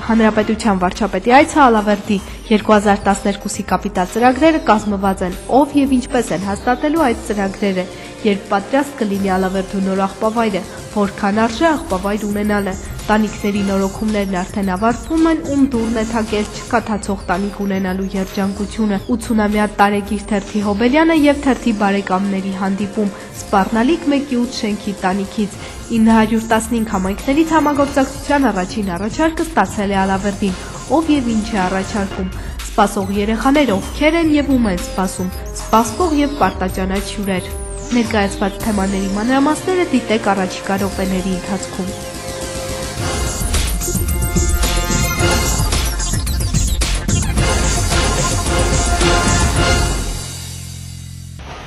Հանրապետության վարչապետի այցը Ալավերդի 2012-ի կապիտալ ծրագրերը կազմված են, ով եւ ինչպես են հաստատելու այդ ծրագրերը, երբ պատրաստ կլինի Ալավերդու նոր աղբավայրը, որքան արժե աղբավայր ունենալը, տանիքների նորոգումներն արդեն ավարտվում են, ում դուրն է թակել չկաթացող տանիք ունենալու երջանկությունը, 80-ամյա Տարեգիր թերթի Հոբելյանը եւ թերթի բարեկամների հանդիպում, սպառնալիք 1/8 շենքի տանիքից, 915 համայնքներից համագործակցության առաջին առաջարկը ստացել է Ալավերդին, ով եւ ինչ է առաջարկում, սպասող երեխաներ ովքեր են եւ ում են սպասում, սպասվող եւ պարտաճանաչ հյուրեր։ Ներկայացված թեմաների մանրամասները դիտեք առաջիկա րոպեների ընթացքում։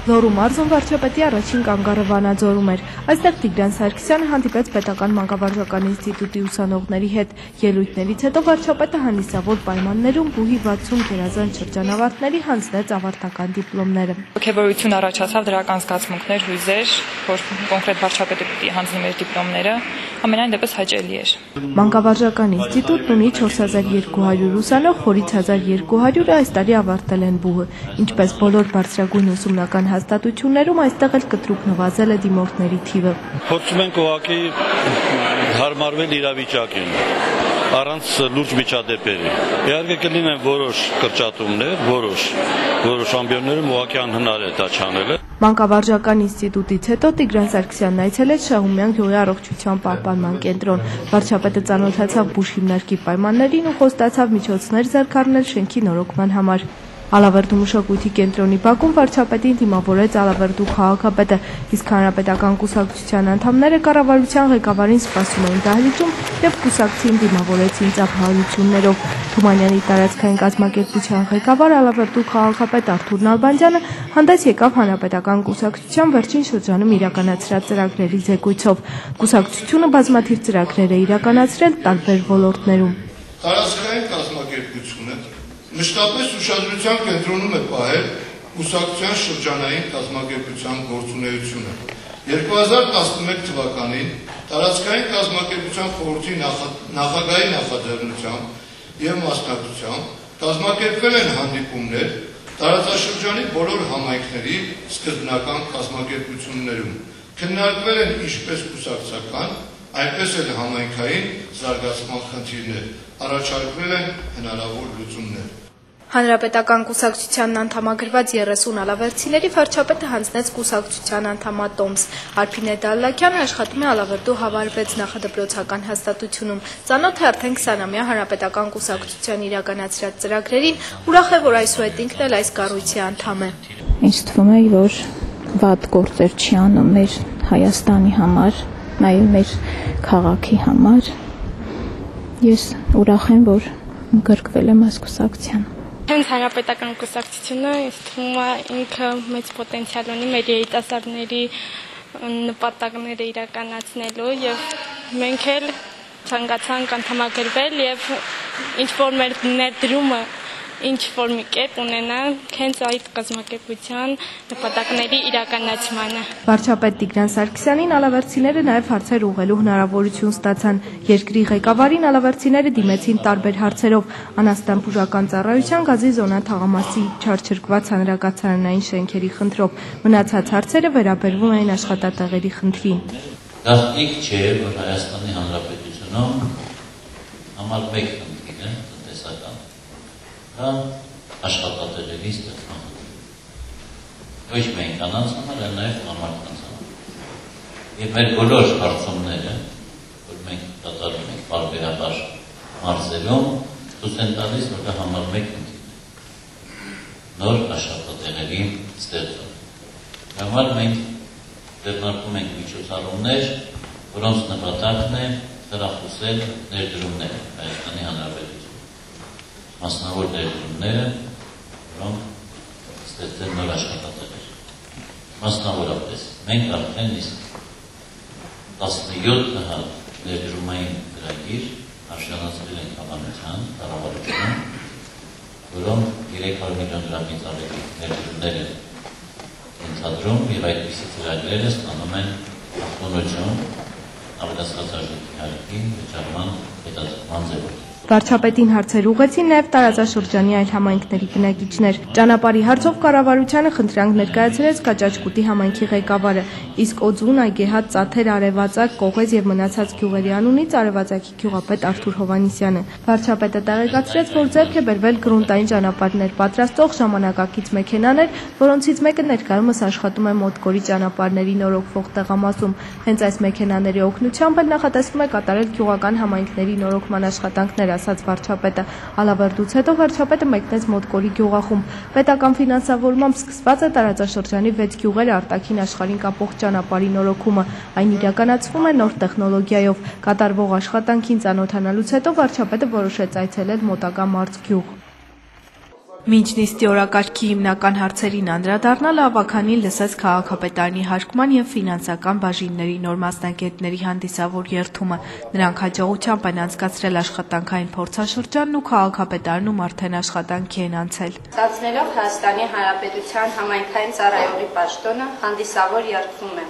Լոռու մարզում վարչապետի առաջին կանգառը Վանաձորում էր։ Այստեղ Տիգրան Սարգսյանը հանդիպեց Պետական մանկավարժական ինստիտուտի ուսանողների հետ։ Ելույթներից հետո վարչապետը հանդիսավոր պայմաններում բուհի 60 գերազանց շրջանավարտների հանձնեց ավարտական դիպլոմները։ Ոգևորություն առաջացավ, դրական զգացմունքներ, հույզեր, որ կոնկրետ վարչապետը պիտի հանձնի մեր դիպլոմները, ամենայն դեպս հաճելի էր։ Մանկավարժական ինստիտուտն ունի 4200 ուսանող, որից 1200-ը այս տարի ավարտել են բուհը, ինչպես բոլոր բարձրագույն ուսումնական հաստատություններում այստեղ էլ կտրուկ նվազել է դիմորդների թիվը։ Փորձում ենք ուղղակի հարմարվել իրավիճակին, առանց լուրջ միջադեպերի։ Իհարկե կլինեն որոշ կրճատումներ, որոշ ամբիոններում ուղղակի անհնար է դա չանելը։ Մանկավարժական ինստիտուտից հետո Տիգրան Սարգսյանն այցելեց Շահումյան գյուղի առողջության պահպանման կենտրոն։ Վարչապետը ծանոթացավ բուժ հիմնարկի պայմաններին ու խոստացավ միջոցներ ձեռքառնել շենքի նորոգման համար։ Ալավերդու մշակույթի կենտրոնի բակում վարչապետին դիմավորեց Ալավերդու քաղաքապետը, իսկ հանրապետական կուսակցության անդամները կառավարության ղեկավարին սպասում էին դահլիճում եւ կուսակցին դիմավորեցին ծափահարություններով։ Թումանյանի տարածքային կազմակերպության ղեկավար Ալավերդու քաղաքապետ Արթուր Նալբանդյանը հանդես եկավ հանրապետական կուսակցության վերջին շրջանում իրականացրած ծրագրերի զեկույցով։ Կուսակցությունը բազմաթիվ ծրագրեր է իրականացրել տարբեր ոլորտներում։ Տարածքային կազմակերպությունը մշտապես ուշադրության կենտրոնում է պահել կուսակցության շրջանային կազմակերպության գործունեությունը։ 2011 թվականին տարածքային կազմակերպության խորհրդի նախագահի նախաձեռնությամբ եւ մասնակցությամբ կազմակերպվել են հանդիպումներ տարածաշրջանի բոլոր համայնքների սկզբնական կազմակերպություններում։ Քննարկվել են ինչպես կուսակցական, այնպես էլ համայնքային զարգացման խնդիրներ, առաջարկվել են հնարավոր լուծումներ։ Հանրապետական կուսակցությանն անդամագրված 30 ալավերդցիների վարչապետը հանձնեց կուսակցության անդամատոմս։ Արփինե Դալլաքյանը աշխատում է Ալավերդու Հավար 6 նախադպրոցական հաստատությունում։ Ծանոթ է արդեն 20-ամյա հանրապետական կուսակցության իրականացրած ծրագրերին, ուրախ է, որ այսուհետ ինքն էլ այս կառույցի անդամ է։ Ինձ թվում է, որ վատ գործեր չի անում մեր Հայաստանի համար, նաև մեր քաղաքի համար։ Ես ուրախ եմ, որ գրկվել եմ այս կուսակցությանը։ Հենց հանրապետական կուսակցությունը ինձ թվում է ինքը մեծ պոտենցիալ ունի մեր երիտասարդների նպատակները իրականացնելու եւ մենք էլ ցանկացանք անդամագրվել եւ ինչ որ մեր ներդրումը ինչ որ մի կերպ ունենանք հենց այդ կազմակերպության նպատակների իրականացմանը։ Վարչապետ Տիգրան Սարգսյանին ալավերդցիները նաև հարցեր ուղղելու հնարավորություն ստացան։ Երկրի ղեկավարին ալավերդցիները դիմեցին տարբեր հարցերով՝ անաստամբուժական ծառայության, գազի զոնա թաղամասի չարչրկված հանրակացարանային շենքերի խնդրով։ Մնացած հարցերը վերաբերվում էին աշխատատեղերի խնդրին։ Գաղտնիք չէ, որ Հայաստանի Հանրապետությունում համար մեկ խնդիր է տնտեսական, դա աշխատատեղերի ստեղծման խնդիր։ Ոչ միայն կանանց համար, այլ նաև տղամարդկանց համար։ Եվ մեր բոլոր հարցումները, որ մենք կատարում ենք պարբերաբար մարզերում, ցույց են տալիս, որ դա համար մեկ խնդիր է։ Նոր աշխատատեղերի ստեղծում։ Համար մենք ձեռնարկում ենք միջոցառումներ, որոնց նպատակն է խրախուսել ներդրումները Հայաստանի Հանրապետությունում։ Մասնավոր ներդրումները, որոնք ստեղծեն նոր աշխատատեղեր։ Մասնավորապես մենք արդեն իսկ 17 ներդրումային ծրագիր արժանացրել ենք հավանության կառավարությունում, որոնք 300 միլիոն դրամից ավելի ներդրումներ են ընդհանրում եւ այդպիսի ծրագրերը ստանում են ախտոնություն ավելացված արժեքի հարկի վճարման հետաձգման ձևով։ Վարչապետին հարցեր ուղղեցին նաև տարածաշրջանի այլ համայնքների բնակիչներ։ Ճանապարհի հարցով կառավարությանը խնդրանք ներկայացրեց Կաճաճկուտի համայնքի ղեկավարը, իսկ Օձուն, Այգեհատ, Ծաթեր, Արևածագ, Կողեզ եւ մնացած գյուղերի անունից Արևածագի գյուղապետ Արթուր Հովհաննիսյանը։ Վարչապետը տեղեկացրեց, որ ձեռք է բերվել գրունտային ճանապարհներ պատրաստող ժամանակակից մեքենաներ, որոնցից մեկը ներկայումս աշխատում է Մոտկորի ճանապարհների նորոգվող տեղամասում։ Հենց այս մեքենաների օգնությամբ էլ նախատեսվում է կատարել գյուղական համայնքների նորոգման աշխատանքներ, ասաց վարչապետը։ Ալավերդուց հետո վարչապետը մեկնեց Մոտկորի գյուղախումբ։ Պետական ֆինանսավորմամբ սկսված է տարածաշրջանի 6 գյուղերը արտաքին աշխարհին կապող ճանապարհի նորոգումը։ Այն իրականացվում է նոր տեխնոլոգիայով։ Կատարվող աշխատանքին ծանոթանալուց հետո վարչապետը որոշեց այցելել մոտակա Մարզգյուղ։ Մինչ նիստի օրակարգի հիմնական հարցերին անդրադառնալը ավագանին լսեց քաղաքապետարանի հարկման եւ ֆինանսական բաժինների նոր մասնագետների հանդիսավոր երթումը։ Նրանք հաջողությամբ են անցկացրել աշխատանքային փորձաշրջանն ու քաղաքապետարանում արդեն աշխատանքի են անցել։ Ստացնելով Հայաստանի Հանրապետության համայնքային ծառայողի պաշտոնը հանդիսավոր երթվում է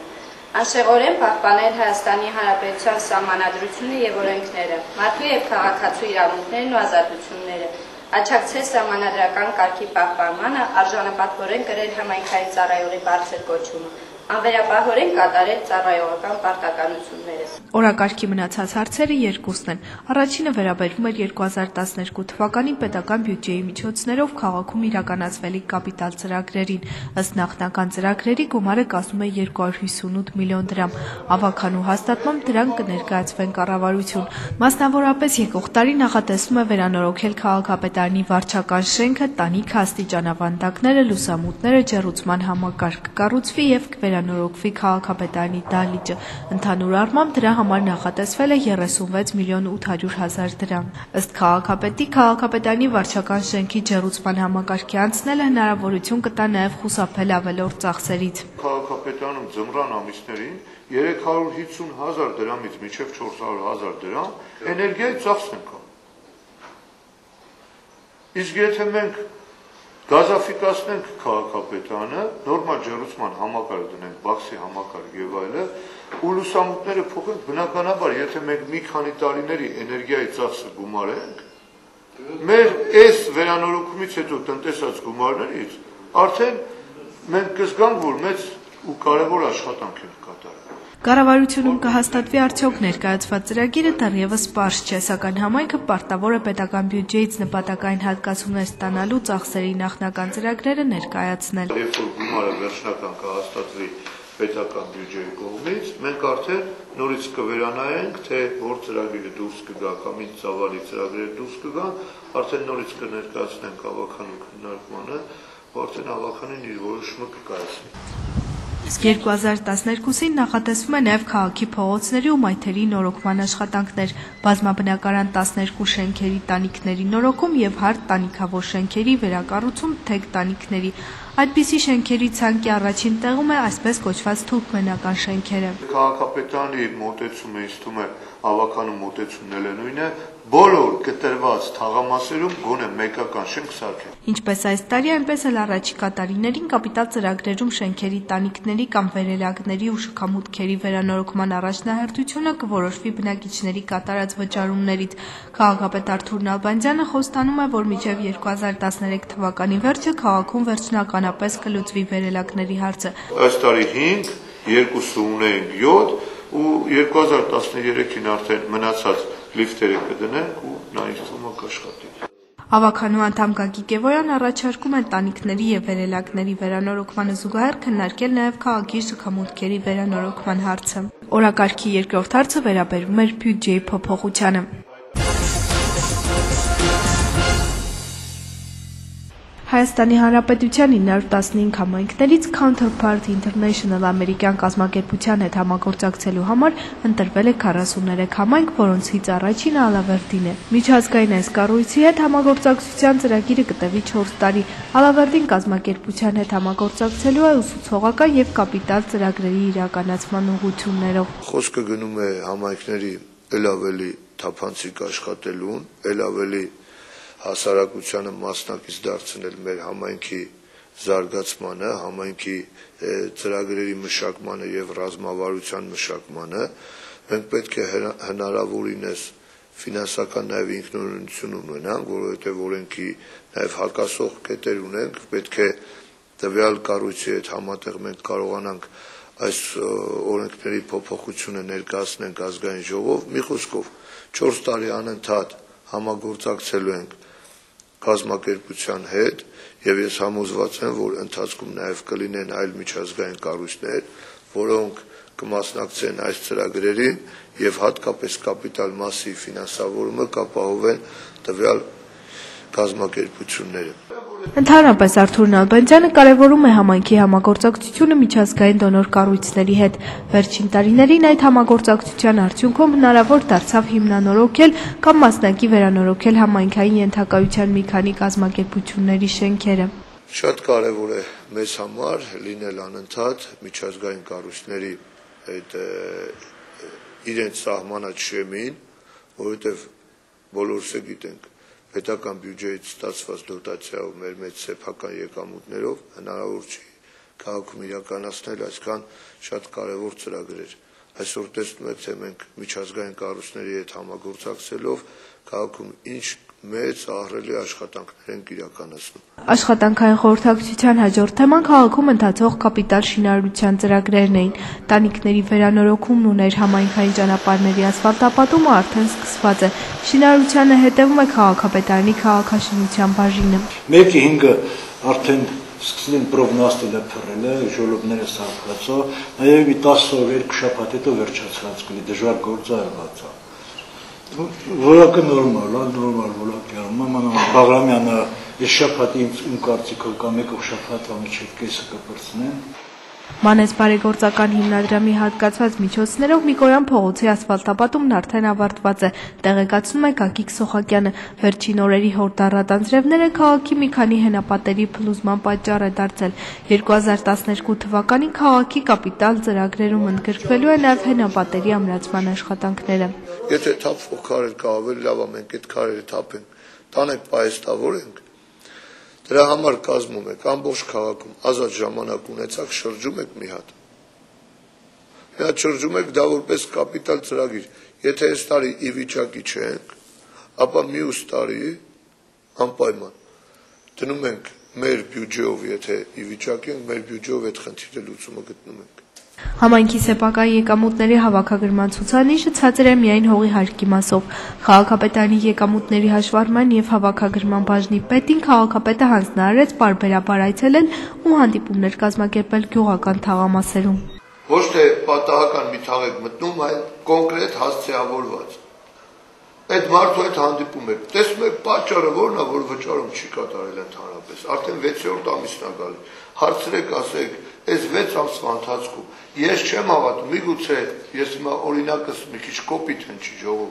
անշեղորեն պահպանել Հայաստանի Հանրապետության սահմանադրությունը եւ օրենքները, մարդու եւ քաղաքացու իրավունքներն ու ազատությունները, աջակցել սահմանադրական կարգի պահպանմանը, արժանապատվորեն կրել համայնքային ծառայողի բարձր կոչումը, անվերապահորեն կատարել ծառայողական պարտականությունները։ Օրակարգի մնացած հարցերը երկուսն են։ Առաջինը վերաբերվում էր 2012 թվականի պետական բյուջեի միջոցներով քաղաքում իրականացվելիք կապիտալ ծրագրերին։ Ըստ նախնական ծրագրերի գումարը կազմում է 258 միլիոն դրամ։ Ավագանու հաստատմամբ դրանք կներկայացվեն կառավարություն։ Մասնավորապես եկող տարի նախատեսվում է վերանորոգել քաղաքապետարանի վարչական շենքը, տանիքը, աստիճանավանդակները, լուսամուտները, ջեռուցման համակարգ կառուցվի եւ կվերանորոգվի քաղաքապետարանի դահլիճը։ Ընդհանուր առմամբ դրա համար նախատեսվել է 36 միլիոն 800 հազար դրամ։ Ըստ քաղաքապետի, քաղաքապետարանի վարչական շենքի ջեռուցման համակարգի անցնելը հնարավորություն կտա նաև խուսափել ավելորդ ծախսերից։ Քաղաքապետարանում ձմռան ամիսներին 350 հազար դրամից մինչև 400 հազար դրամ էներգիայի ծախս են կա։ Իսկ եթե մենք գազաֆիկացնենք քաղաքապետարանը, նորմալ ջեռուցման համակարգ դնենք, բաքսի համակարգ եւ այլը, ու լուսամուտները փոխենք, բնականաբար, եթե մենք մի քանի տարիների էներգիայի ծախսը գումարենք, մեր այս վերանորոգումից հետո տնտեսած գումարներից արդեն մենք կզգանք, որ մեծ ու կարևոր աշխատանք ենք կատարել։ Կառավարությունում կհաստատվի արդյոք ներկայացված ծրագիրը դեռևս պարզ չէ, սակայն համայնքը պարտավոր է պետական բյուջեից նպատակային հատկացումներ ստանալու ծախսերի նախնական ծրագրերը ներկայացնել։ Երբ որ գումարը վերջնական կհաստատվի պետական բյուջեի կողմից, մենք արդեն նորից կվերանայենք, թե որ ծրագիրը դուրս կգա կամ ինչ ծավալի ծրագրերը դուրս կգան, արդեն նորից կներկայացնենք ավագանու քննարկմանը, արդեն ավագանին իր որոշումը կկայացնի։ Իսկ 2012-ին նախատեսվում է նաև քաղաքի փողոցների ու մայթերի նորոգման աշխատանքներ, բազմաբնակարան 12 շենքերի տանիքների նորոգում եւ հարթ տանիքավոր շենքերի վերակառուցում թեք տանիքների։ Այդպիսի շենքերի ցանկի առաջին տեղում է այսպես կոչված թուրքմենական շենքերը։ Քաղաքապետարանի մոտեցումը ինձ թվում է ավագանու մոտեցումն է նույնը, բոլոր կտրված թաղամասերում գոնե մեկական շենք սարքել։ Ինչպես այս տարի, այնպես էլ առաջիկա տարիներին կապիտալ ծրագրերում շենքերի տանիքների կամ վերելակների ու շքամուտքերի վերանորոգման առաջնահերթությունը կորոշվի բնակիչների կատարած վճարումներից։ Քաղաքապետ Արթուր Նալբանդյանը խոստանում է, որ մինչև 2013 թվականի վերջը քաղաքում վերջնականապես կլուծվի վերելակների հարցը։ Այս տարի 5, 2 ունենք 7 ու 2013-ին արդեն մնացած լիֆտերը կդնենք ու նա ինձ թվում է կաշխատի։ Ավագանու անդամ Գագիկ Գևոյան առաջարկում են տանիքների եւ վերելակների վերանորոգմանը զուգահեռ քննարկել նաեւ քաղաքի շքամուտքերի վերանորոգման հարցը։ Օրակարգի երկրորդ հարցը վերաբերում էր բյուջեի փոփոխությանը։ Հայաստանի Հանրապետության 915 համայնքներից Counterpart International ամերիկյան կազմակերպության հետ համագործակցելու համար ընտրվել է 43 համայնք, որոնցից առաջինը Ալավերդին է։ Միջազգային այս կառույցի հետ համագործակցության ծրագիրը կտևի 4 տարի։ Ալավերդին կազմակերպության հետ համագործակցելու է ուսուցողական եւ կապիտալ ծրագրերի իրականացման ուղղություններով։ Խոսքը գնում է համայնքների ել ավելի թափանցիկ աշխատելուն, ել ավելի հասարակությանը մասնակից դարձնել մեր համայնքի զարգացմանը, համայնքի ծրագրերի մշակմանը եւ ռազմավարության մշակմանը, մենք պետք է հնարավորինս ֆինանսական նաև ինքնուրույնություն ունենանք, որովհետև օրենքի նաև հակասող կետեր ունենք, պետք է տվյալ կառույցի հետ համատեղ մենք կարողանանք այս օրենքների փոփոխությունը ներկայացնենք ազգային ժողով, մի խոսքով 4 տարի անընդհատ համագործակցելու ենք կազմակերպության հետ եւ ես համոզված եմ, որ ընթացքում նաև կլինեն այլ միջազգային կառույցներ, որոնք կմասնակցեն այս ծրագրերին եւ հատկապես կապիտալ մասի ֆինանսավորումը կապահովեն տվյալ կազմակերպությունները։ Ընդհանրապես Արթուր Նալբանդյանը կարևորում է համայնքի համագործակցությունը միջազգային դոնոր կառույցների հետ։ Վերջին տարիներին այդ համագործակցության արդյունքում հնարավոր դարձավ հիմնանորոգել կամ մասնակի վերանորոգել համայնքային ենթակայության մի քանի կազմակերպությունների շենքերը։ Շատ կարևոր է մեզ համար լինել անընդհատ միջազգային կառույցների այդ իրենց սահմանած շեմին, որովհետև բոլորս է գիտենք, պետական բյուջեից ստացված դոտացիայով մեր մեծ սեփական եկամուտներով հնարավոր չի քաղաքում իրականացնել այսքան շատ կարևոր ծրագրեր։ Այսօր տեսնում եք, թե մենք միջազգային կառույցների հետ համագործակցելով քաղաքում ինչ մեծ ահռելի աշխատանքներ ենք իրականացնում։ Աշխատանքային խորհրդակցության հաջորդ թեման քաղաքում ընթացող կապիտալ շինարարության ծրագրերն էին։ Տանիքների վերանորոգումն ու ներհամայնքային ճանապարհների ասֆալտապատումը արդեն սկսված է։ Շինարարությանը հետևում է քաղաքապետարանի քաղաքաշինության բաժինը։ 1/5 արդեն սկսել են պրոգնոստել փռել, ժողովները սարքվածո, նաև 10 օր 2 շաբաթ հետո վերջացած կլինի, դժվար գործարված է։ Որակը նորմալ, որակը մաման Բաղրամյանը այս շաբաթի իմ կարծիքով կամ եկող շաբաթվա միջև կեսը կպրծնեն։ Մանես բարեգործական հիմնադրամի հատկացված միջոցներով Միկոյան փողոցի ասֆալտապատումն արդեն ավարտված է, տեղեկացնում է Գագիկ Սոխակյանը։ Վերջին օրերի հորդառատ անձրևները քաղաքի մի քանի հենապատերի փլուզման պատճառ է դարձել։ 2012 թվականին քաղաքի կապիտալ ծրագրերում ընդգրկվելու է նաև հենապատերի ամրացման աշխատանքները։ Եթե թափվող քարեր կա, ավելի լավ է մենք այդ քարերը թափենք, տանենք պահեստավորենք։ Դրա համար կազմում եք ամբողջ քաղաքում ազատ ժամանակ ունեցաք, շրջում եք մի հատ։ Մի հատ շրջում եք դա որպես կապիտալ ծրագիր։ Եթե այս տարի ի վիճակի չենք, ապա մյուս տարի անպայման դնում ենք մեր բյուջեով, եթե ի վիճակի ենք, մեր բյուջեով այդ խնդիրը լուծումը գտնում ենք։ Համայնքի սեփական եկամուտների հավաքագրման ցուցանիշը ցածր է միայն հողի հարկի մասով։ Քաղաքապետարանի եկամուտների հաշվառման եւ հավաքագրման բաժնի պետին քաղաքապետը հանձնարարեց պարբերաբար այցելել ու հանդիպումներ կազմակերպել գյուղական թաղամասերում։ Ոչ թե պատահական մի թաղ եք մտնում, այլ կոնկրետ հասցեավորված։ Այդ մարդու հետ հանդիպում եք, տեսնում եք պատճառը որն է, որ վճարում չի կատարել ընդհանրապես։ Արդեն 6-րդ ամիսն է գալի։ Հարցրեք, ասեք, այս 6 ամսվա ընթացքում ես չեմ հավատում, միգուցե ես հիմա օրինակս մի քիչ կոպիտ հնչի ժողով,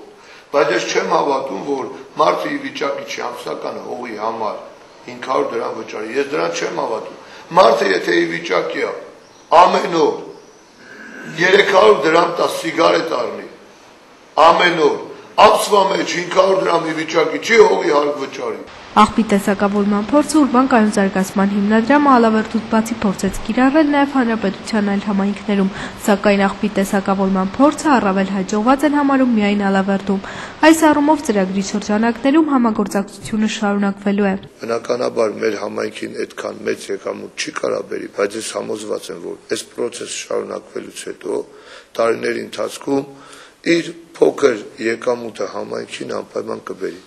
բայց ես չեմ հավատում, որ մարդը ի վիճակի չի ամսական հողի համար 500 դրամ վճարի։ Ես դրան չեմ հավատում։ Մարդը եթե ի վիճակի է ամեն օր 300 դրամ տա սիգարետ առնի, ամեն օր ամսվա մեջ 500 դրամի վիճակի չի հողի հարկ վճարի։ Աղբի տեսակավորման փորձը ուրբան կայուն զարգացման հիմնադրամը Ալավերդուց բացի փորձեց կիրառել նաև հանրապետության այլ համայնքներում, սակայն աղբի տեսակավորման փորձը առավել հաջողված են համարում միայն Ալավերդում։ Այս առումով ծրագրի շրջանակներում համագործակցությունը շարունակվելու է։ Բնականաբար մեր համայնքին այդքան մեծ եկամուտ չի կարա բերի, բայց ես համոզված եմ, որ այս process շարունակվելուց հետո տարիների ընթացքում իր փոքր եկամուտը համայնքին անպայման կբերի։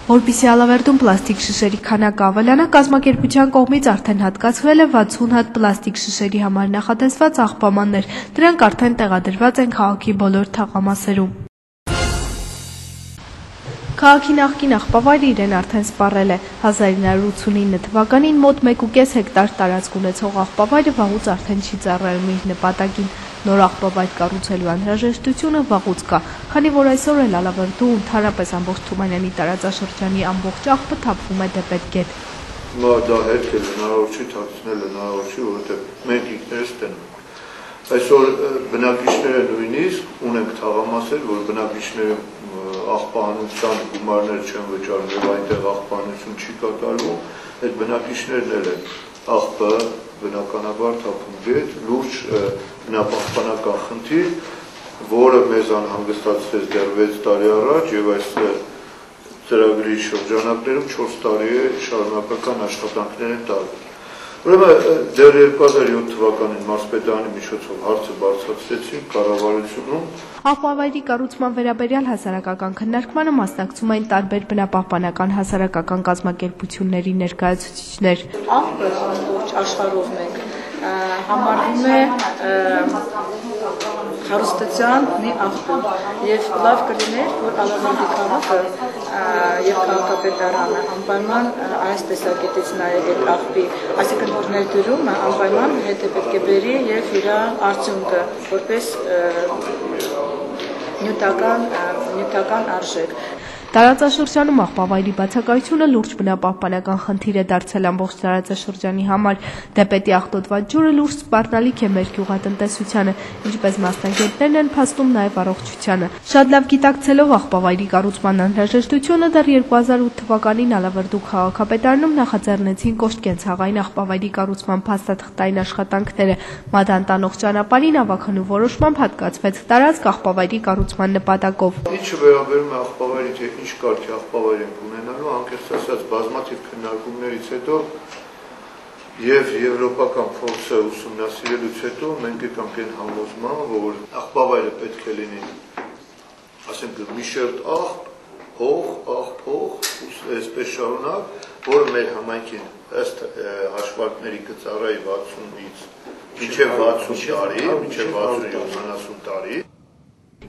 Որպեսզի Ալավերդում պլաստիկ շշերի քանակը ավելանա, կազմակերպության կողմից արդեն հատկացվել է 60 հատ պլաստիկ շշերի համար նախատեսված աղբամաններ։ Դրանք արդեն տեղադրված են քաղաքի բոլոր թաղամասերում։ Քաղաքի նախկին աղբավայրը իրեն արդեն սպառել է։ 1989 թվականին մոտ 1.5 հեկտար տարածք ունեցող աղբավայրը վաղուց արդեն չի ծառայում իր նպատակին։ Նոր աղբավայր կառուցելու անհրաժեշտությունը վաղուց կա, քանի որ այսօր էլ Ալավերդու ընդհանրապես ամբողջ Թումանյանի տարածաշրջանի ամբողջ աղբը թափվում է դեպետ գետ։ Հիմա դա հետք է հնարավոր չի թաքցնել, հնարավոր չի, որովհետև մենք ինքներս տենում ենք։ Այսօր բնակիչները նույնիսկ ունենք թաղամասեր, որ բնակիչները աղբանության գումարներ չեն վճարում եւ այնտեղ աղբանություն չի կատարվում, այդ բնակիչներն էլ են աղբը բնականաբար թափում գետ, լուրջ բնապահպանական խնդիր, որը մեզ անհանգստացրեց դեռ 6 տարի առաջ եւ այս ծրագրի շրջանակներում 4 տարի է շարունակական աշխատանքներ են տարվել։ Ուրեմն դեռ 2007 թվականին մարզպետարանի միջոցով հարցը բարձրացրեցին կառավարությունում։ Աղբավայրի կառուցման վերաբերյալ հասարակական քննարկմանը մասնակցում էին տարբեր բնապահպանական հասարակական կազմակերպությունների ներկայացուցիչներ։ Աղբը ամբողջ աշխարհով մենք համարվում է հարստության մի աղբյուր եւ լավ կլիներ, որ Ալավերդի քաղաքը եւ քաղաքապետարանը անպայման այս տեսակետից նայել այդ աղբի, այսինքն որ ներդրումը անպայման հետը պետք է բերի եւ իր արդյունքը որպես նյութական արժեք։ Տարածաշրջանում աղբավայրի բացակայությունը լուրջ բնապահպանական խնդիր է դարձել ամբողջ տարածաշրջանի համար։ Դեպետի աղտոտված ջուրը լուրջ սպառնալիք է մեր գյուղատնտեսությանը, ինչպես մասնագետներն են փաստում նաև առողջությանը։ Շատ լավ գիտակցելով աղբավայրի կառուցման անհրաժեշտությունը դեռ 2008 թվականին Ալավերդու քաղաքապետարանում նախաձեռնեցին կոշտ կենցաղային աղբավայրի կառուցման փաստաթղթային աշխատանքները։ Մադան տանող ճանապարհին ավագանու որոշմամբ հատկացվեց տարածք աղբավայրի կառուցման նպատակով։ Ինչը վերաբերում է աղբավայրի ինչ կարգի աղբավայր ենք ունենալու, անկեղծ ասած բազմաթիվ քննարկումներից հետո եւ եվրոպական փորձը ուսումնասիրելուց հետո մենք եկանք այն համոզման, որ աղբավայրը պետք է լինի, ասենք մի շերտ աղբ, փող, այսպես շարունակ, որը մեր համայնքին ըստ հաշվարկների կծառայի 60-ից մինչև 60 տարի, մինչև 60-70 տարի։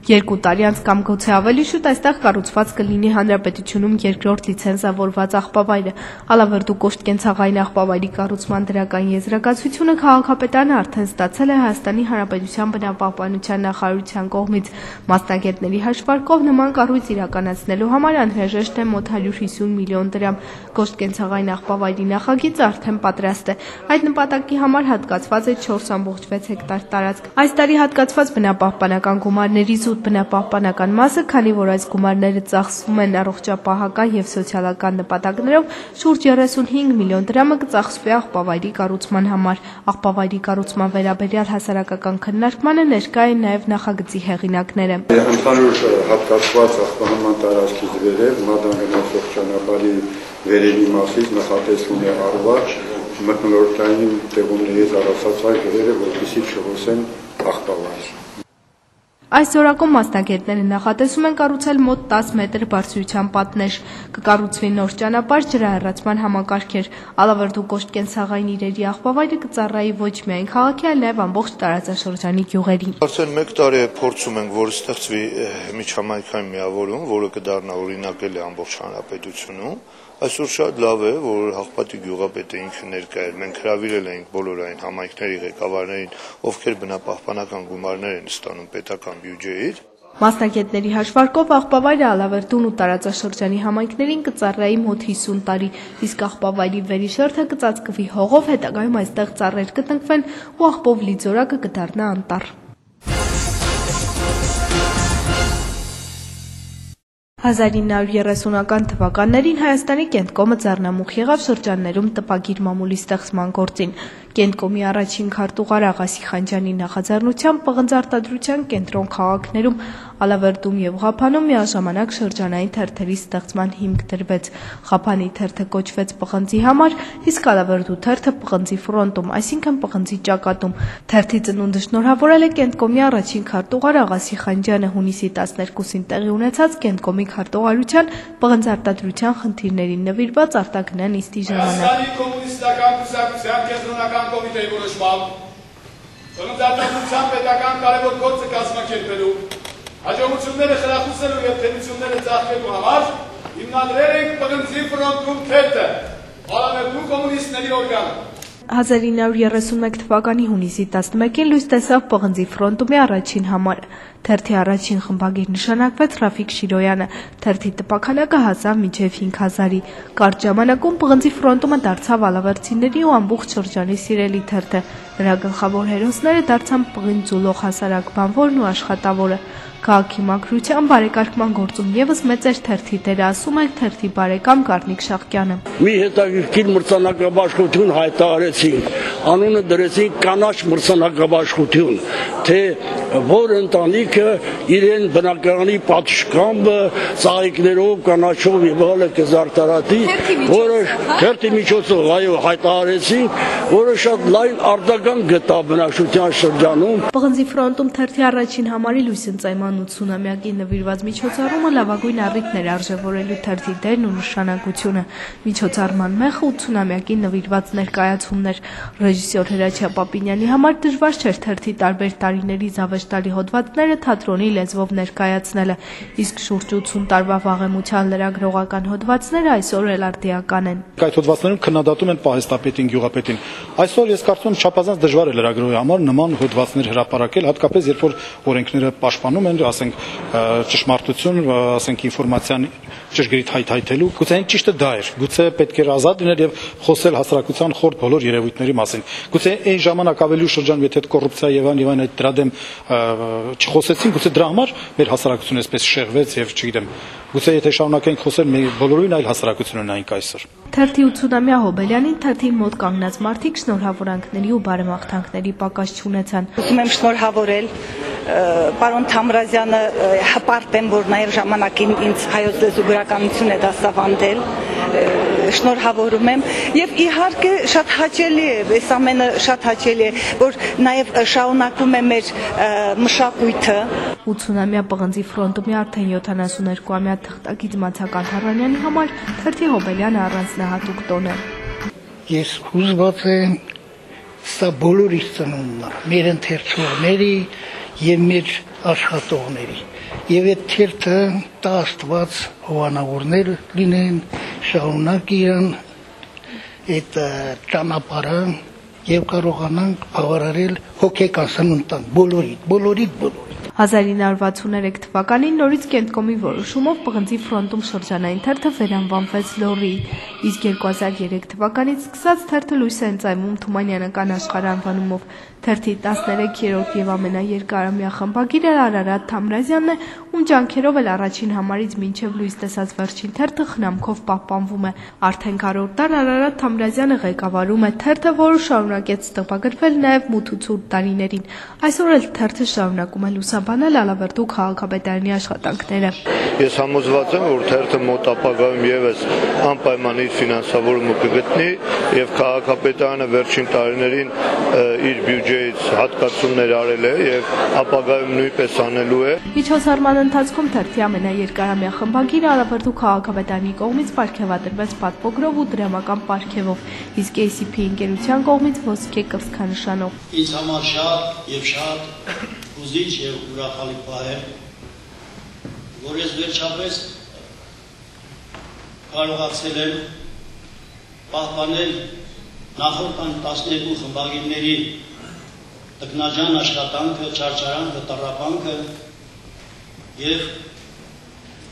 2 տարի անց կամ գուցե ավելի շուտ այստեղ կառուցված կլինի հանրապետությունում երկրորդ լիցենզավորված աղբավայրը։ Ալավերդու կոշտ կենցաղային աղբավայրի կառուցման դրական եզրակացությունը քաղաքապետարանը արդեն ստացել է Հայաստանի Հանրապետության բնապահպանության նախարարության կողմից։ Մասնագետների հաշվարկով նման կառույց իրականացնելու համար անհրաժեշտ է մոտ 150 միլիոն դրամ։ Կոշտ կենցաղային աղբավայրի նախագիծը արդեն պատրաստ է։ Այդ նպատակի համար հատկացված է 4.6 հեկտար տարածք։ Այս տարի հատկացված բնապահպանական գումարների զուտ բնապահպանական մասը, քանի որ այս գումարները ծախսվում են առողջապահական եւ սոցիալական նպատակներով, շուրջ 35 միլիոն դրամը կծախսվի աղբավայրի կառուցման համար։ Աղբավայրի կառուցման վերաբերյալ հասարակական քննարկմանը ներկա են նաեւ նախագծի հեղինակները։ Ընդհանուր հատկացված աղբահանման տարածքից վերև Մադան գնացող ճանապարհի վերևի մասից նախատեսվում է արված մթնոլորտային տեղումների զարգացած գրերը, որպեսզի չհոսեն աղբավայր։ Այս օրակում մասնագետները նախատեսում են կառուցել մոտ 10 մետր բարձրության պատնեշ, կկառուցվի նոր ճանապարհ, ջրահեռացման համակարգեր։ Ալավերդու կոշտ կենցաղային իրերի աղբավայրը կծառայի ոչ միայն քաղաքի, այլ նաև ամբողջ տարածաշրջանի գյուղերին։ Արդեն 1 տարի է փորձում ենք, որ ստեղծվի միջհամայնքային միավորում, որը կդառնա օրինակելի ամբողջ հանրապետությունում։ Այսօր շատ լավ է, որ Հաղպատի գյուղապետը ինքը ներկա էր, մենք հրավիրել էինք բոլոր այն համայնքների ղեկավարներին, ովքեր բնապահպանական գումարներ են ստանում պետական բյուջեից։ Մասնագետների հաշվարկով աղբավայրը Ալավերդուն ու տարածաշրջանի համայնքներին կծառայի մոտ 50 տարի, իսկ աղբավայրի վերիշերտը կծածկվի հողով, հետագայում այստեղ ծառեր կտնկվեն ու աղբով լի ձորակը կդառնա անտառ։ 1930-ական թվականներին Հայաստանի Կենտկոմը ձեռնամուխ եղավ շրջաններում տպագիր մամուլի ստեղծման գործին։ Կենտկոմի առաջին քարտուղար Աղասի Խանջյանի նախաձեռնությամբ պղնձարտադրության կենտրոն քաղաքներում Ալավերդում եւ Ղափանում միաժամանակ շրջանային թերթերի ստեղծման հիմք դրվեց։ Ղափանի թերթը կոչվեց պղնձի համար, իսկ Ալավերդու թերթը պղնձի ֆրոնտում, այսինքն պղնձի ճակատում։ Թերթի ծնունդը շնորհավորել է Կենտկոմի առաջին քարտուղար Աղասի Խանջյանը հունիսի 12-ին տեղի ունեցած Կենտկոմի քարտուղարության պղնձարտադրության խնդիրներին նվիրված արտագնան նիստի ժամանակ։ Հայաստանի կոմունիստական կուսակցության կենտրոնական կոմիտեի որոշմամբ պղնձարտադրության պետական կարևոր գործը կազմակերպելու, հաջողությունները խրախուսելու եւ թերությունները ծաղկելու համար հիմնադրել ենք պղնձի ֆրոնտում թերթը, Ալավերդու կոմունիստների օրգանը։ 1931 թվականի հունիսի 11-ին լույս տեսավ պղնձի ֆրոնտումի առաջին համարը։ Թերթի առաջին խմբագիր նշանակվեց Ռաֆիկ Շիրոյանը, թերթի տպաքանակը հասավ մինչև 5000-ի։ Կարճ ժամանակում պղնձի ֆրոնտումը դարձավ ալավերդցիների ու ամբողջ շրջանի սիրելի թերթը։ Նրա գլխավոր հերոսները դարձան պղին ձուլող հասարակ բանվորն ու աշխատավորը։ Քաղաքի մաքրության բարեկարգման գործում եւս մեծ էր թերթի դերը, ասում է թերթի բարեկամ Կարնիկ Շաղկյանը։ Մի հետաքրքիր մրցանակաբաշխություն հայտարարեցինք, անունը դրեցինք կանաչ մրցանակաբաշխություն, թե որ ընտանիքը իրեն բնակարանի պատշգամբը ծաղիկներով, կանաչով եւ այլը կզարդարատի, որը թերթի միջոցով այո հայտարարեցին, որը շատ լայն արձագանք գտա բնակչության շրջանում։ Պղնձի ֆրոնտում թերթի առաջին համարի լույս ընծայման 80-ամյակի նվիրված միջոցառումը լավագույն առիթներ արժևորելու թերթի դերն ու նշանակությունը։ Միջոցառման մեխը 80-ամյակի նվիրված ներկայացումներ։ Ռեժիսոր Հրաչյա Պապինյանի համար դժվար չէր թերթի տարբեր տարիների զավեշտալի հոդվածները թատրոնի լեզվով ներկայացնելը, իսկ շուրջ 80 տարվա վաղեմության լրագրողական հոդվածները այսօր էլ արդիական են։ Այդ հոդվածներում քննադատում են պահեստապետին, գյուղապետին։ Այսօր ես կարծում եմ չափազանց դժվար է լրագրողի համար նման հոդվածներ հրապարակել, հատկապես երբ որ օրենքները պաշտպանում են, ասենք ճշմարտություն, ասենք ինֆորմացիան ճշգրիտ հայթայթելու, գուցե այն ճիշտը դա էր, գուցե պետք էր ազատ լինել եւ խոսել հասարակության խորտ բոլոր երևույթների մասին։ Գուցե այն ժամանակ ավելի ուշ շրջանում, եթե կոռուպցիա եւ այն այդ դրա դեմ չխոսեցին, գուցե դրա համար մեր հասարակությունը այսպես շեղվեց եւ չգիտեմ, գուցե եթե շարունակենք խոսել, մեր բոլորին այլ հասարակություն ունենք այսօր։ Թերթի 80-ամյա հոբելյանին թերթի մոտ կանգնած մարդիկ շնորհավորանքների ու բարեմաղթանքների պակաս չունեցան։ Ուզում եմ շնորհավորել պարոն Թամրազյանը, հպարտ եմ, որ նաև ժամանակին ինձ հայոց լեզու գրականություն է դասավանդել, շնորհավորում եմ եւ իհարկե շատ հաճելի է, այս ամենը շատ հաճելի է, որ նաև շարունակում է մեր մշակույթը։ 80-ամյա պղնձի ֆրոնտումի արդեն 72-ամյա թղթակից Մացական Թարանյանի համար թերթի հոբելյանը առանձնահատուկ տոն է։ Ես հուզված եմ սա բոլորիս ծնունդն է, մեր ընթերցողների եւ մեր աշխատողների։ Եվ այդ թերթը տա Աստված հովանավորներ լինեն, շարունակ իրան այդ ճանապարհը եւ կարողանանք բավարարել հոգեկան սնունդ բոլորիդ։ 1963 թվականին նորից Կենտկոմի որոշումով պղնձի ֆրոնտում շրջանային թերթը վերանվանվեց Լոռի, իսկ 2003 թվականից սկսած թերթը լույս է ընծայմում Թումանյանական աշխարհ անվանումով։ Թերթի 13-րդ եւ ամենաերկարամյա խմբագիրը Արարատ Թամրազյանն է, ում ջանքերով էլ առաջին համարից մինչև լույս տեսած վերջին թերթը խնամքով պահպանվում է։ Արդեն 4-րդ դար Արարատ Թամրազյանը ղեկավարում է թերթը, որը շարունակեց տպագրվել նաեւ մութ ու ցուրտ տարիներին։ Այսօր էլ թերթը շարունակում է լուսաբանել Ալավերդու քաղաքապետարանի աշխատանքները։ Ես համոզված եմ, որ թերթը մոտ ապագայում եւս անպայման իր ֆինանսավորումը կգտնի եւ քաղաքապետարանը վերջին տարիներին իր բյուջեից հատկացումներ արել է եւ ապագայում նույնպես անելու է։ Միջոցառման ընթացքում թերթի ամենաերկարամյա խմբագիրը Ալավերդու քաղաքապետարանի կողմից պարգևատրվեց պատվոգրով ու դրամական պարգևով, իսկ ACP ընկերության կողմից ոսկե կրծքանշանով։ Ինձ համար շատ հուզիչ եւ ուրախալի բան է, որ ես վերջապես կարողացել եմ պահպանել նախորդ 12 խմբագիրների տքնաջան աշխատանքը, չարչարանքը, տառապանքը եւ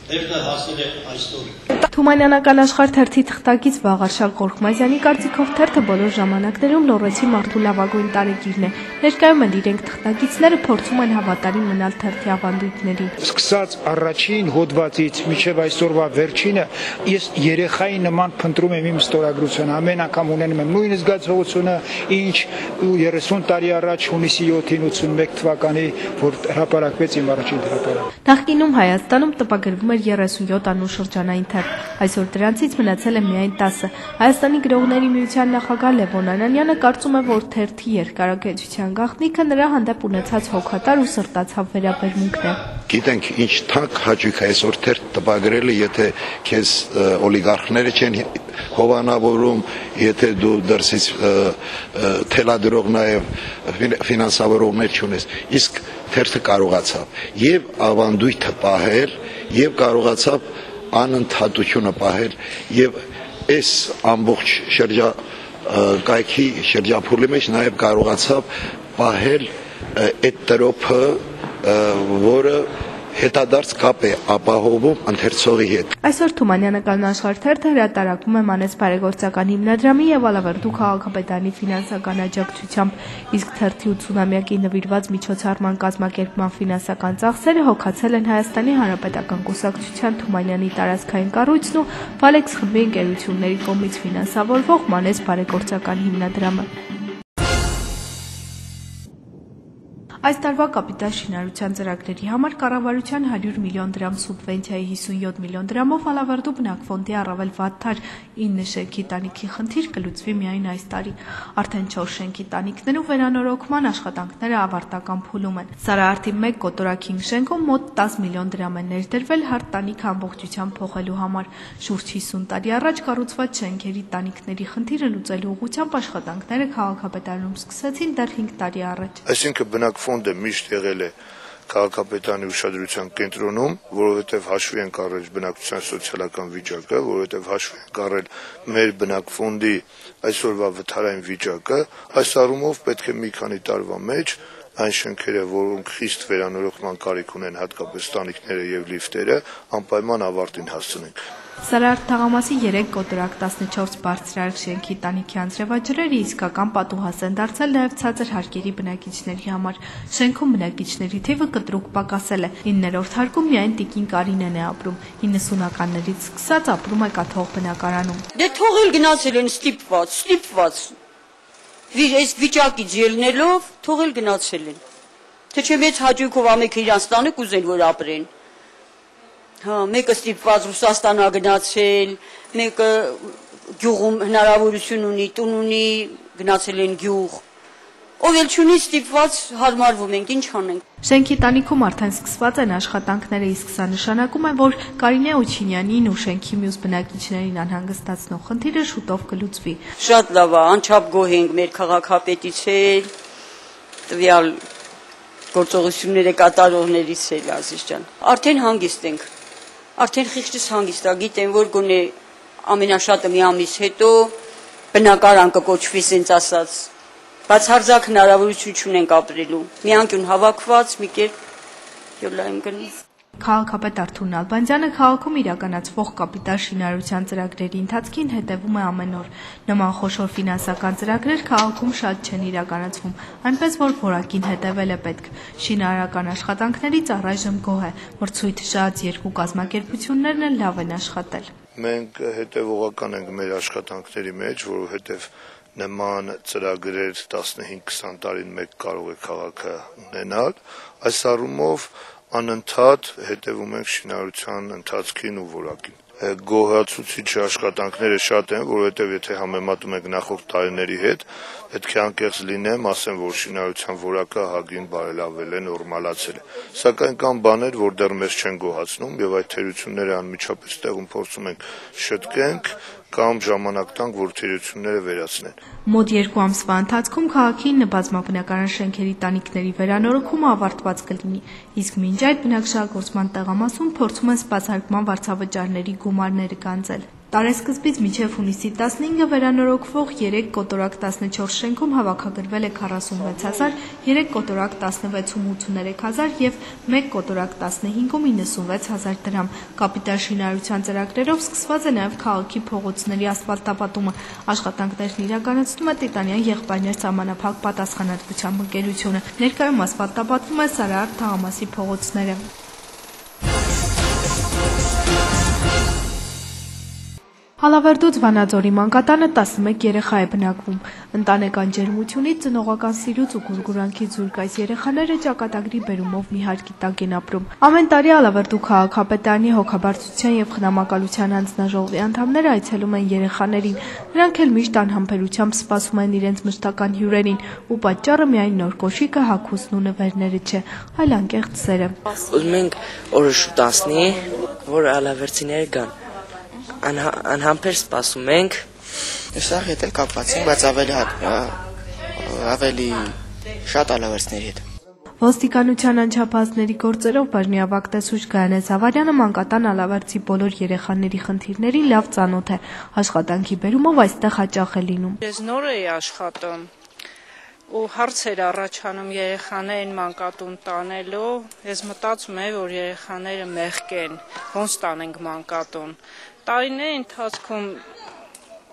թերթը հասել է այսօր։ Թումանյանական աշխարհ թերթի թղթակից Վաղարշակ Խորքմազյանի կարծիքով թերթը բոլոր ժամանակներում լոռեցի մարդու լավագույն տարեգիրն է։ Ներկայում էլ իրենք թղթակիցները փորձում են հավատարիմ մնալ թերթի ավանդույթներին։ Սկսած առաջին հոդվածից մինչև այսօրվա վերջինը ես երեխայի նման փնտրում եմ իմ ստորագրությունը, ամեն անգամ ունենում եմ նույն զգացողությունը, ինչ 30 տարի առաջ հունիսի 7-ին 81 թվականի, որ հրապարակվեց իմ առաջին հրապարակը։ Նախկինում Հայաստանում տպագրվում էր 37 անուն շրջանային թերթ, այսօր դրանցից մնացել է միայն 10։ Հայաստանի գրողների միության նախագահ Լևոն Անանյանը կարծում է, որ թերթի երկարակեցության գաղտնիքը նրա հանդեպ ունեցած հոգատար ու սրտացավ վերաբերմունքն է։ Գիտենք ինչ թանկ հաճույք է այսօր թերթ տպագրելը, եթե քեզ օլիգարխները չեն հովանավորում, եթե դու դրսից թելադրող նաև ֆինանսավորողներ չունես, իսկ թերթը կարողացավ եւ ավանդույթը պահել եւ կարողացավ անընդհատությունը պահել եւ այս ամբողջ կայքի շրջափուլի մեջ նաև կարողացավ պահել այդ տրոփը, որը հետադարձ կապ է ապահովում ընթերցողի հետ։ Այսօր Թումանյանական աշխարհ թերթը հրատարակվում է Մանես բարեգործական հիմնադրամի եւ Ալավերդու քաղաքապետարանի ֆինանսական աջակցությամբ, իսկ թերթի 80-ամյակի նվիրված միջոցառման կազմակերպման ֆինանսական ծախսերը հոգացել են Հայաստանի Հանրապետական Կուսակցության Թումանյանի տարածքային կառույցն ու Վալեքս խմբի ընկերությունների կողմից ֆինանսավորվող Մանես բարեգործական հիմնադրամը։ Այս տարվա կապիտալ շինարարության ծրագրերի համար կառավարության 100 միլիոն դրամ սուբվենցիայի 57 միլիոն դրամով Ալավերդու բնակֆոնդի առավել վատթար 9 շենքի տանիքի խնդիր կլուծվի միայն այս տարի։ Արդեն 4 շենքի տանիքներու վերանորոգման աշխատանքները ավարտական փուլում են։ Սարահարթի 1 կոտորակ 5 շենքում մոտ 10 միլիոն դրամ է ներդրվել հարթ տանիքը ամբողջությամբ փոխելու համար։ Շուրջ 50 տարի առաջ կառուցված շենքերի տանիքների խնդիրը լուծելու ուղղությամբ աշխատանքները քաղաքապետարանում սկսեցին դեռ 5 տարի առաջ։ Այսինքն բնակֆոնդը միշտ եղել է քաղաքապետարանի ուշադրության կենտրոնում, որովհետև հաշվի ենք առել բնակչության սոցիալական վիճակը, որովհետև հաշվի ենք առել մեր բնակֆոնդի այսօրվա վթարային վիճակը, այս առումով պետք է մի քանի տարվա մեջ այն շենքերը, որոնք խիստ վերանորոգման կարիք ունեն, հատկապես տանիքները եւ լիֆտերը, անպայման ավարտին հասցնենք։ Սարահարթ թաղամասի 3 կոտորակ 14 բարձրարկ շենքի տանիքի անձրևաջրերը իսկական պատուհաս են դարձել նաև ցածր հարկերի բնակիչների համար։ Շենքում բնակիչների թիվը կտրուկ պակասել է։ 9-րդ հարկում միայն տիկին Կարինեն է ապրում։ 90-ականներից սկսած ապրում է կաթող բնակարանում։ Դե թողել գնացել են ստիպված։ Այս վիճակից ելնելով թողել գնացել են։ Թե չէ մեծ հաճույքով ամենքը իրանց տանը կուզեն որ ապրեն։ Հա, մեկը ստիպված Ռուսաստան ա գնացել, մեկը գյուղում հնարավորություն ունի, տուն ունի, գնացել են գյուղ։ Ով էլ չունի ստիպված հարմարվում ենք, ինչ անենք։ Շենքի տանիքում արդեն սկսված են աշխատանքները, իսկ սա նշանակում է, որ Կարինե Օչինյանին ու շենքի մյուս բնակիչներին անհանգստացնող խնդիրը շուտով կլուծվի։ Շատ լավ է, անչափ գոհ ենք մեր քաղաքապետից էլ, տվյալ գործողությունները կատարողներից էլ, Ազիզ ջան։ Արդեն հանգիստ ենք։ Արդեն խիղճս հանգիստ է, գիտեմ, որ գոնե ամենաշատը մի ամիս հետո բնակարան կկոչվի, սենց ասած, բացարձակ հնարավորություն չունենք ապրելու, մի անկյուն հավաքված, մի կերպ յոլայում գնում։ Քաղաքապետ Արթուր Նալբանդյանը քաղաքում իրականացվող կապիտալ շինարարության ծրագրերի ընթացքին հետևում է ամեն օր։ Նման խոշոր ֆինանսական ծրագրեր քաղաքում շատ չեն իրականացվում, այնպես որ որակին հետևել է պետք։ Շինարարական աշխատանքներից առայժմ գոհ է, մրցույթ շատ երկու կազմակերպություններն էլ լավ են աշխատել։ Մենք հետևողական ենք մեր աշխատանքների մեջ, որովհետև նման ծրագրեր 15-20 տարին մեկ կարող է քաղաքը ունենալ, այս առումով անընդհատ հետևում ենք շինարարության ընթացքին ու որակին։ Գոհացուցիչ աշխատանքները շատ են, որովհետև եթե համեմատում ենք նախորդ տարիների հետ, պետք է անկեղծ լինեմ, ասեմ, որ շինարարության որակը հագին բարելավել է, նորմալացել է։ Սակայն կան բաներ, որ դեռ մեզ չեն գոհացնում եւ այդ թերությունները անմիջապես տեղում փորձում ենք շտկենք կամ ժամանակ տանք, որ թերությունները վերացնեն։ Մոտ 2 ամսվա ընթացքում քաղաքի բազմաբնակարան շենքերի տանիքների վերանորոգումը ավարտված կլինի, իսկ մինչ այդ բնակչահագործման տեղամասում փորձում են սպասարկման վարձավճարների գումարները գանձել։ Տարեսկզբից մինչև հունիսի 15-ը վերանորոգվող 3 կոտորակ 14 շենքում հավաքագրվել է 46,000, 3 կոտորակ 16-ում 83,000 եւ 1 կոտորակ 15-ում 96,000 դրամ։ Կապիտալ շինարարության ծրագրերով սկսված է նաեւ քաղաքի փողոցների ասֆալտապատումը։ Աշխատանքներն իրականացնում է Տիտանյան եղբայրներ սահմանափակ պատասխանատվությամբ ընկերությունը։ Ներկայում ասֆալտապատվում է Սարահարթ թաղամասի փողոցները։ Ալավերդուց Վանաձորի մանկատանը 11 երեխա է բնակվում։ Ընտանեկան ջերմությունից, ծնողական սիրուց ու գուրգուրանքից զուրկ այս երեխաները ճակատագրի բերումով մի հարկի տակ են ապրում։ Ամեն տարի Ալավերդու քաղաքապետարանի հոգաբարձության եւ խնամակալության հանձնաժողովի անդամները այցելում են երեխաներին։ Նրանք էլ միշտ անհամբերությամբ սպասում են իրենց մշտական հյուրերին, ու պատճառը միայն նոր կոշիկը, հագուստն ու նվերները չէ, այլ անկեղծ սերը։ Ուզում ենք օրը շուտ անցնի, որ ալավերցիները գան։ Անհամբեր սպասում ենք։ Սա հետ էլ կապված ենք, բայց ավելի շատ ալավերցների հետ։ Ոստիկանության անչափահասների գործերով բաժնիավակ տեսուչ Գայանե Զավարյանը մանկատան Ալավերդի բոլոր երեխաների խնդիրներին լավ ծանոթ է։ Աշխատանքի բերումով այստեղ հաճախ է լինում։ Ես նոր էի աշխատում ու հարց էր առաջանում երեխաներին մանկատուն տանելու։ Ես մտածում եմ, որ երեխաները մեղք են, ոնց տանենք մանկատուն։ Տարիների ընթացքում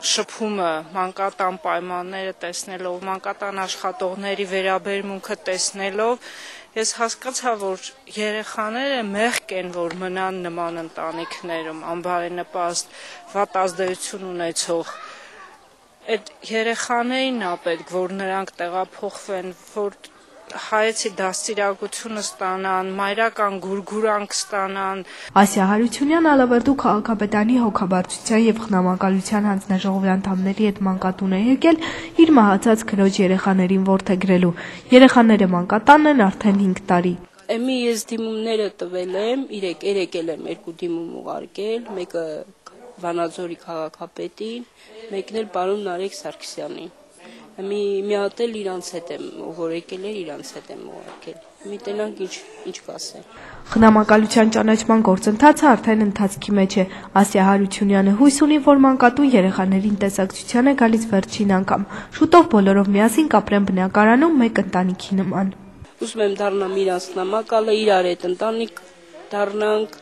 շփումը, մանկատան պայմանները տեսնելով, մանկատան աշխատողների վերաբերմունքը տեսնելով, ես հասկացա, որ երեխաները մեղք են, որ մնան նման ընտանիքներում, անբարենպաստ վատ ազդեցություն ունեցող։ Այդ երեխաներին է պետք, որ նրանք տեղափոխվեն, որ հայեցի դաստիարակությունը ստանան, մայրական գուրգուրանք ստանան։ Ասիա Հարությունյան Ալավերդու քաղաքապետարանի հոգաբարձության եւ խնամակալության հանձնաժողովի անդամների հետ մանկատուն է եկել իր մահացած քրոջ երեխաներին որդեգրելու։ Երեխաները մանկատանն են արդեն 5 տարի։ Էմի ես դիմումները տվել եմ, երեկել եմ 2 դիմում ուղարկել, մեկը Վանաձորի քաղաքապետին, մեկն էլ պարոն Նարեկ Սարգսյանին։ Մի հատ էլ իրանց հետ եմ, որ եկել էր իրանց հետ եմ ուղարկել։ Մի տենանք ինչ կասեն։ Խնամակալության ճանաչման գործընթացը արդեն ընթացքի մեջ է։ Ասիա Հարությունյանը հույս ունի, որ մանկատուն երեխաներին տեսակցության է գալիս վերջին անգամ։ Շուտով բոլորով միասին կապրեն բնակարանում մեկ ընտանիքի նման։ Ուզում եմ դառնամ իրանց նամակալը, իրար հետ ընտանիք դառնանք,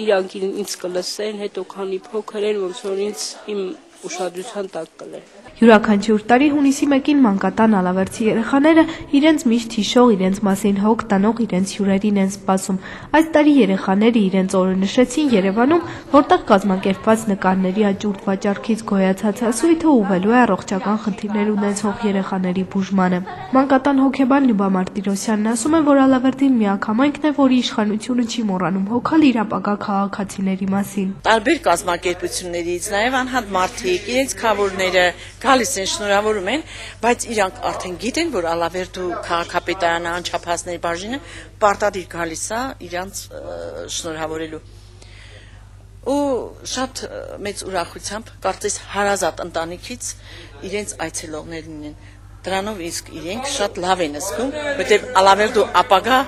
իրանք ինձ կլսեն, հետո քանի փոքր են, ոնց որ ինձ իմ ուշադրության տակ կլեն։ Յուրաքանչյուր տարի հունիսի 1-ին մանկատան ալավերցի երեխաները իրենց միշտ հիշող, իրենց մասին հոգ տանող իրենց հյուրերին են սպասում։ Այս տարի երեխաները իրենց օրը նշեցին Երևանում, որտեղ կազմակերպված նկարների աճուրդ վաճառքից գոյացած հասույթը ուղղելու է առողջական խնդիրներ ունեցող երեխաների բուժմանը։ Մանկատան հոգեբան Լյուբա Մարտիրոսյանն ասում է, որ Ալավերդին միակ համայնքն է, որի իշխանությունը չի մոռանում հոգալ իր ապագա քաղաքացիների մասին։ Տարբեր կազմակերպություններից, նաև անհատ մարդիկ, իրենց քավորները գալիս են, շնորհավորում են, բայց իրանք արդեն գիտեն, որ Ալավերդու քաղաքապետարանը անչափահասների բաժինը պարտադիր գալիս է իրանց շնորհավորելու։ Ու շատ մեծ ուրախությամբ կարծես հարազատ ընտանիքից իրենց այցելողներն են։ Դրանով իսկ իրենք շատ լավ են զգում, որտեղ Ալավերդու ապագա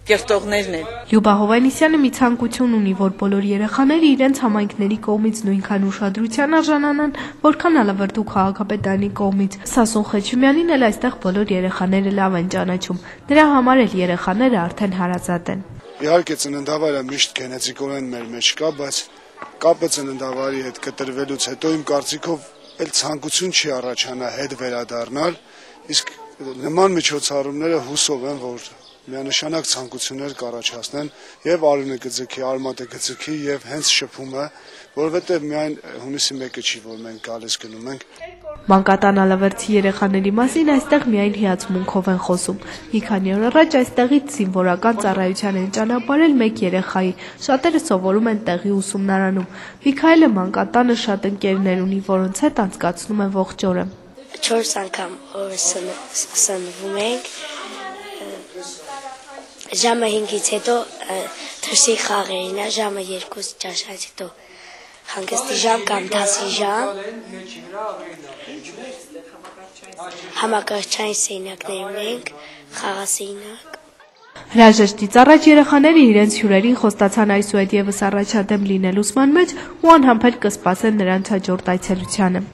կերտողներն են։ Լյուբա Հովհաննիսյանը մի ցանկություն ունի, որ բոլոր երեխաները իրենց համայնքների կողմից նույնքան ուշադրության արժանանան, որքան Ալավերդու քաղաքապետարանի կողմից։ Սասուն Խեչումյանին էլ այստեղ բոլոր երեխաները լավ են ճանաչում։ Նրա համար էլ երեխաները արդեն հարազատ են։ Իհարկե ծննդավայրը միշտ գենետիկորեն մեր մեջ կա, բայց կապը ծննդավայրի հետ կտրվելուց հետո իմ կարծիքով էլ ցանկություն չի առաջանա հետ վերադառնալ, իսկ նման միջոցառումները հուսով են, որ միանշանակ ցանկություններ կառաջացնեն եւ արունը գծքի, արմատը գծքի եւ հենց շփումը, որովհետեւ միայն հունիսի 1-ը չի, որ մենք գալիս գնում ենք։ Մանկատան ալավերցի երեխաների մասին այստեղ միայն հիացմունքով են խոսում։ Մի քանի օր առաջ այստեղից զինվորական ծառայության են ճանապարհել մեկ երեխայի։ Շատերը սովորում են տեղի ուսումնարանում։ Միքայելը մանկատանը շատ ընկերներ ունի, որոնց հետ անցկացնում է ողջ օրը։ 4 անգամ սնվում ենք։ Ժամը 5-ից հետո դրսի խաղերին, ժամը 2-ից ճաշից հետո հանգստի ժամ կամ դասի ժամ, համակարգչային սենյակներ ունենք, խաղասենյակ։ Հրաժեշտից առաջ երեխաները իրենց հյուրերին խոստացան այսուհետ եւս առաջադեմ լինել ուսման մեջ ու անհամբեր կսպասեն նրանց հաջորդ այցելությանը։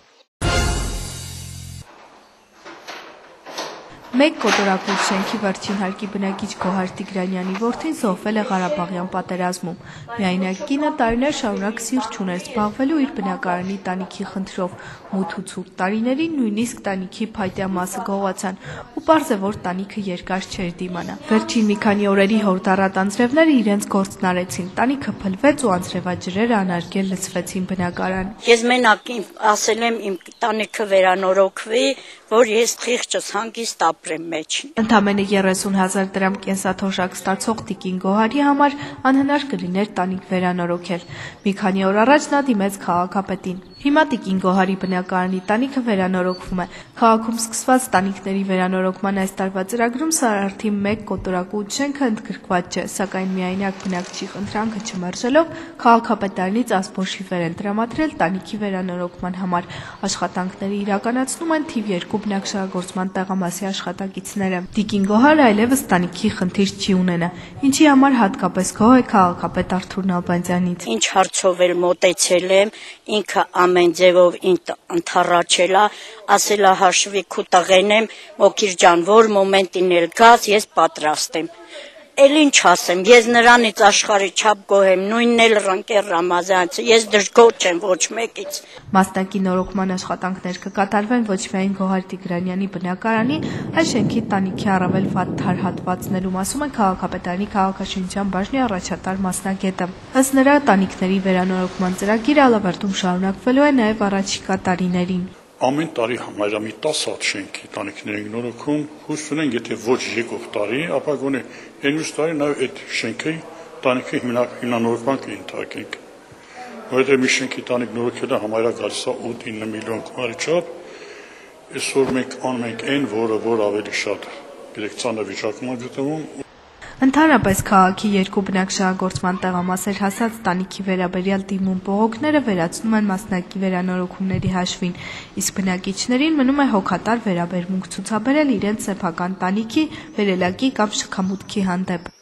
Մեկ կոտորակուց շենքի վերջին հարկի բնակիչ Գոհար Տիգրանյանի որդին զոհվել է Ղարաբաղյան պատերազմում։ Միայնակ կինը տարիներ շարունակ սիրտ չուներ զբաղվելու իր բնակարանի տանիքի խնդրով։ Մութ ու ցուրտ տարիներին նույնիսկ տանիքի փայտյա մասը գողացան, ու պարզ է, որ տանիքը երկար չէր դիմանա։ Վերջին մի քանի օրերի հորդառատ անձրևները իրենց գործն արեցին։ Տանիքը փլվեց ու անձրևաջրերը անարգել լցվեցին բնակարան։ Ես մենակ ասել եմ իմ տանիքը վերանորոգվի, որ ես խիղճս հանգիստ ապրեմ մեջ։ Ընդամենը 30,000 դրամ կենսաթոշակ ստացող Տիկին Գոհարի համար անհնար կլիներ տանիք վերանորոգել։ Մի քանի օր առաջ նա դիմեց քաղաքապետին։ Հիմա Տիկին Գոհարի բնակարանի տանիքը վերանորոգվում է։ Քաղաքում սկսված տանիքների վերանորոգման այս տարվա ծրագրում Սարարթի 1 կոտորակուց շենքը ընդգրկված չէ, սակայն միայնակ բնակչի խնդրանքը չմերժելով քաղաքապետարանից ազգբոժիվեր են տրամադրել տանիքի վերանորոգման համար։ Աշխատանքները իրականացնում են թիվ 2 բնակչարագործման տեղամասի աշխատակիցները։ Տիկին Գոհարը այլևս տանիքի խնդիր չի ունենա, ինչի համար հատկապես գոհ է քաղաքապետ Արթուր Նալբանդյանից։ Ինչ հարցով էլ մոտեցել եմ, ինքը ամեն ձևով ընդառաջել է, ասել է հաշվի քու տղեն եմ, Մոքիր ջան, որ մոմենտին էլ գաս, ես պատրաստ եմ։ Էլ ինչ ասեմ, ես նրանից աշխարհի չափ գոհ եմ, նույնն էլ Ռանկեր Ռամազանցը, ես դժգոհ չեմ ոչ մեկից։ Մասնակի նորոգման աշխատանքներ կկատարվեն ոչ միայն Գոհար Տիգրանյանի բնակարանի, այլ շենքի տանիքի առավել վատթար հատվածներում, ասում է քաղաքապետարանի քաղաքաշինության բաժնի առաջատար մասնագետը։ Ըստ նրա, տանիքների վերանորոգման ծրագիրը Ալավերդում շարունակվելու է նաև առաջիկա տարիներին։ ամեն տարի համարյա մի 10 հատ շենքի տանիքներ ենք նորոգում, հույս ունենք, եթե ոչ եկող տարի, ապա գոնե մյուս տարի նաև այդ շենքի տանիքը հիմնանորոգման կընդհակենք։ Որովհետև մի շենքի տանիք նորոգելը համարյա գալիս է 8-9 միլիոն քվարի չափ, այսօր մենք անում ենք այն, որ ավելի շատ գիտակցանա վիճակում է գտնվում։ Ընդհանրապես քաղաքի երկու բնակչահագործման տեղամասեր հասած տանիքի վերաբերյալ դիմում բողոքները վերացնում են մասնակի վերանորոգումների հաշվին, իսկ բնակիչներին մնում է հոգատար վերաբերմունք ցուցաբերել իրենց սեփական տանիքի, վերելակի կամ շքամուտքի հանդեպ։